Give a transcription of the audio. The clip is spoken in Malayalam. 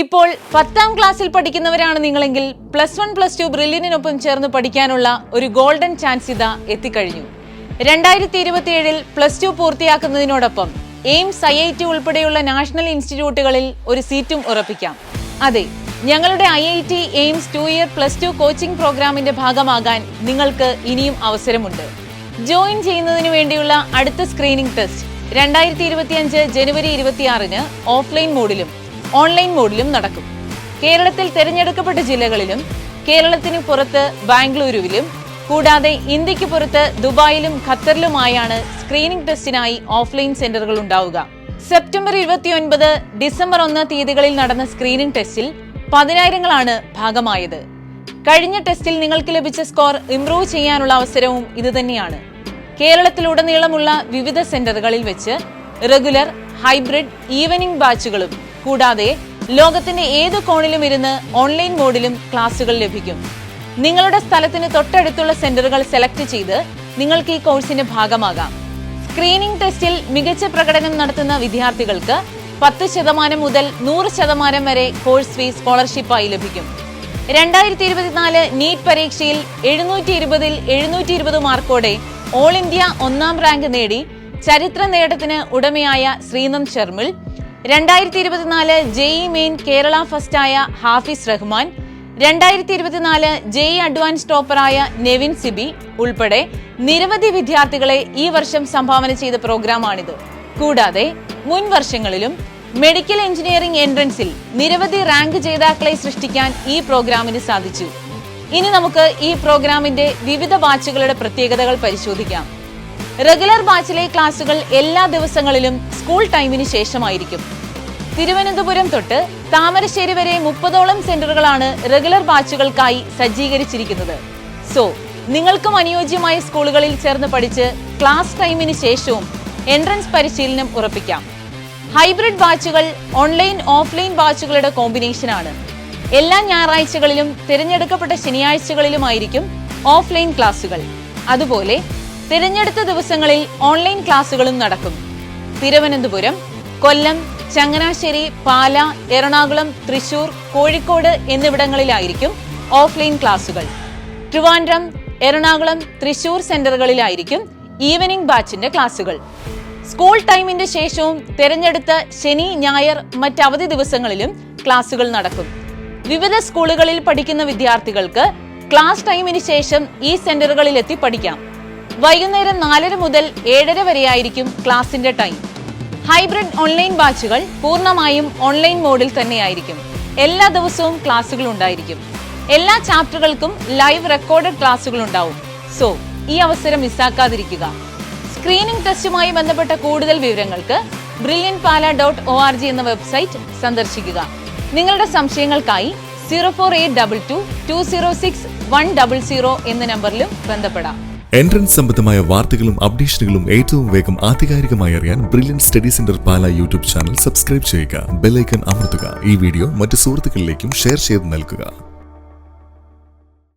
ഇപ്പോൾ 10ാം ക്ലാസ്സിൽ പഠിക്കുന്നവരാണ് നിങ്ങളെങ്കിൽ +1 +2 ബ്രില്യന്റിനൊപ്പം ചേർന്ന് പഠിക്കാനുള്ള ഒരു ഗോൾഡൻ ചാൻസ് ഇതാ എത്തിക്കഴിഞ്ഞു. 2027-ൽ +2 പൂർത്തിയാക്കുന്നതിനോടൊപ്പം എയിംസ്, IIT ഉൾപ്പെടെയുള്ള നാഷണൽ ഇൻസ്റ്റിറ്റ്യൂട്ടുകളിൽ ഒരു സീറ്റും ഉറപ്പിക്കാം. അതെ, ഞങ്ങളുടെ IIT എയിംസ് 2 ഇയർ +2 കോച്ചിംഗ് പ്രോഗ്രാമിന്റെ ഭാഗമാകാൻ നിങ്ങൾക്ക് ഇനിയും അവസരമുണ്ട്. ജോയിൻ ചെയ്യുന്നതിന് വേണ്ടിയുള്ള അടുത്ത സ്ക്രീനിംഗ് ടെസ്റ്റ് 2025 ജനുവരി 26-ന് ഓഫ്ലൈൻ മോഡിലും ഓൺലൈൻ മോഡിലും നടക്കും. കേരളത്തിൽ തിരഞ്ഞെടുക്കപ്പെട്ട ജില്ലകളിലും കേരളത്തിന് പുറത്ത് ബാംഗ്ലൂരുവിലും കൂടാതെ ഇന്ത്യക്ക് പുറത്ത് ദുബായിലും ഖത്തറിലുമായാണ് സ്ക്രീനിംഗ് ടെസ്റ്റിനായി ഓഫ്ലൈൻ സെന്ററുകൾ ഉണ്ടാവുക. സെപ്റ്റംബർ 29, ഡിസംബർ 1 തീയതികളിൽ നടന്ന സ്ക്രീനിംഗ് ടെസ്റ്റിൽ 10,000-ങ്ങളാണ് ഭാഗമായത്. കഴിഞ്ഞ ടെസ്റ്റിൽ നിങ്ങൾക്ക് ലഭിച്ച സ്കോർ ഇംപ്രൂവ് ചെയ്യാനുള്ള അവസരവും ഇതുതന്നെയാണ്. കേരളത്തിലുടനീളമുള്ള വിവിധ സെന്ററുകളിൽ വെച്ച് റെഗുലർ, ഹൈബ്രിഡ്, ഈവനിംഗ് ബാച്ചുകളും കൂടാതെ ലോകത്തിന്റെ ഏത് കോണിലും ഇരുന്ന് ഓൺലൈൻ മോഡിലും ക്ലാസുകൾ ലഭിക്കും. നിങ്ങളുടെ സ്ഥലത്തിന് തൊട്ടടുത്തുള്ള സെന്ററുകൾ സെലക്ട് ചെയ്ത് നിങ്ങൾക്ക് ഈ കോഴ്സിന്റെ ഭാഗമാകാം. സ്ക്രീനിംഗ് ടെസ്റ്റിൽ മികച്ച പ്രകടനം നടത്തുന്ന വിദ്യാർത്ഥികൾക്ക് 10% മുതൽ 100% വരെ കോഴ്സ് ഫീസ് സ്കോളർഷിപ്പായി ലഭിക്കും. 2024 നീറ്റ് പരീക്ഷയിൽ 720-ൽ 720 മാർക്കോടെ ഓൾ ഇന്ത്യ 1ാം റാങ്ക് നേടി ചരിത്ര നേട്ടത്തിന് ഉടമയായ ശ്രീനന്ദ് ശർമിൾ, 2024 JEE മെയിൻ കേരള ഫസ്റ്റായ ഹാഫിസ് റഹ്മാൻ, 2024 JEE അഡ്വാൻസ് ടോപ്പറായ നെവിൻ സിബി ഉൾപ്പെടെ നിരവധി വിദ്യാർത്ഥികളെ ഈ വർഷം സംഭാവന ചെയ്ത പ്രോഗ്രാമാണിത്. കൂടാതെ മുൻ വർഷങ്ങളിലും മെഡിക്കൽ എഞ്ചിനീയറിംഗ് എൻട്രൻസിൽ നിരവധി റാങ്ക് ജേതാക്കളെ സൃഷ്ടിക്കാൻ ഈ പ്രോഗ്രാമിന് സാധിച്ചു. ഇനി നമുക്ക് ഈ പ്രോഗ്രാമിന്റെ വിവിധ ബാച്ചുകളുടെ പ്രത്യേകതകൾ പരിശോധിക്കാം. റെഗുലർ ബാച്ചിലെ ക്ലാസുകൾ എല്ലാ ദിവസങ്ങളിലും സ്കൂൾ ടൈമിന് ശേഷമായിരിക്കും. തിരുവനന്തപുരം തൊട്ട് താമരശ്ശേരി വരെ 30ഓളം സെന്ററുകളാണ് റെഗുലർ ബാച്ചുകൾക്കായി സജ്ജീകരിച്ചിരിക്കുന്നത്. സോ നിങ്ങൾക്കും അനുയോജ്യമായ സ്കൂളുകളിൽ ചേർന്ന് പഠിച്ച് ക്ലാസ് ടൈമിന് ശേഷവും എൻട്രൻസ് പരിശീലനം ഉറപ്പിക്കാം. ഹൈബ്രിഡ് ബാച്ചുകൾ ഓൺലൈൻ, ഓഫ്ലൈൻ ബാച്ചുകളുടെ കോമ്പിനേഷനാണ്. എല്ലാ ഞായറാഴ്ചകളിലും തിരഞ്ഞെടുക്കപ്പെട്ട ശനിയാഴ്ചകളിലുമായിരിക്കും ഓഫ്ലൈൻ ക്ലാസുകൾ. അതുപോലെ തിരഞ്ഞെടുത്ത ദിവസങ്ങളിൽ ഓൺലൈൻ ക്ലാസുകളും നടക്കും. തിരുവനന്തപുരം, കൊല്ലം, ചങ്ങനാശ്ശേരി, പാല, എറണാകുളം, തൃശൂർ, കോഴിക്കോട് എന്നിവിടങ്ങളിലായിരിക്കും ഓഫ്ലൈൻ ക്ലാസുകൾ. ട്രിവാൻഡ്രം, എറണാകുളം, തൃശൂർ സെന്ററുകളിലായിരിക്കും ഈവനിംഗ് ബാച്ചിന്റെ ക്ലാസുകൾ. സ്കൂൾ ടൈമിന്റെ ശേഷവും തിരഞ്ഞെടുത്ത ശനി, ഞായർ, മറ്റവധി ദിവസങ്ങളിലും ക്ലാസുകൾ നടക്കും. വിവിധ സ്കൂളുകളിൽ പഠിക്കുന്ന വിദ്യാർത്ഥികൾക്ക് ക്ലാസ് ടൈമിന് ശേഷം ഈ സെന്ററുകളിൽ എത്തി പഠിക്കാം. വൈകുന്നേരം 4:30 മുതൽ 7:30 വരെയായിരിക്കും ക്ലാസിന്റെ ടൈം. ഹൈബ്രിഡ് ഓൺലൈൻ ബാച്ചുകൾ പൂർണ്ണമായും ഓൺലൈൻ മോഡിൽ തന്നെയായിരിക്കും. എല്ലാ ദിവസവും ക്ലാസുകൾ ഉണ്ടായിരിക്കും. എല്ലാ ചാപ്റ്ററുകൾക്കും ലൈവ് റെക്കോർഡഡ് ക്ലാസുകൾ ഉണ്ടാവും. സോ ഈ അവസരം മിസ്സാക്കാതിരിക്കുക. സ്ക്രീനിംഗ് ടെസ്റ്റുമായി ബന്ധപ്പെട്ട കൂടുതൽ വിവരങ്ങൾക്ക് brilliantpala.org എന്ന വെബ്സൈറ്റ് സന്ദർശിക്കുക. നിങ്ങളുടെ സംശയങ്ങൾക്കായി 04822 206 100 എന്ന നമ്പറിലും ബന്ധപ്പെടാം. എൻട്രൻസ് സംബന്ധമായ വാർത്തകളും അപ്ഡേഷനുകളും ഏറ്റവും വേഗം ആധികാരികമായി അറിയാൻ ബ്രില്യന്റ് സ്റ്റഡി സെന്റർ പാല യൂട്യൂബ് ചാനൽ സബ്സ്ക്രൈബ് ചെയ്യുക. ബെൽ ഐക്കൺ അമർത്തുക. ഈ വീഡിയോ മറ്റു സുഹൃത്തുക്കളിലേക്കും ഷെയർ ചെയ്ത് നൽകുക.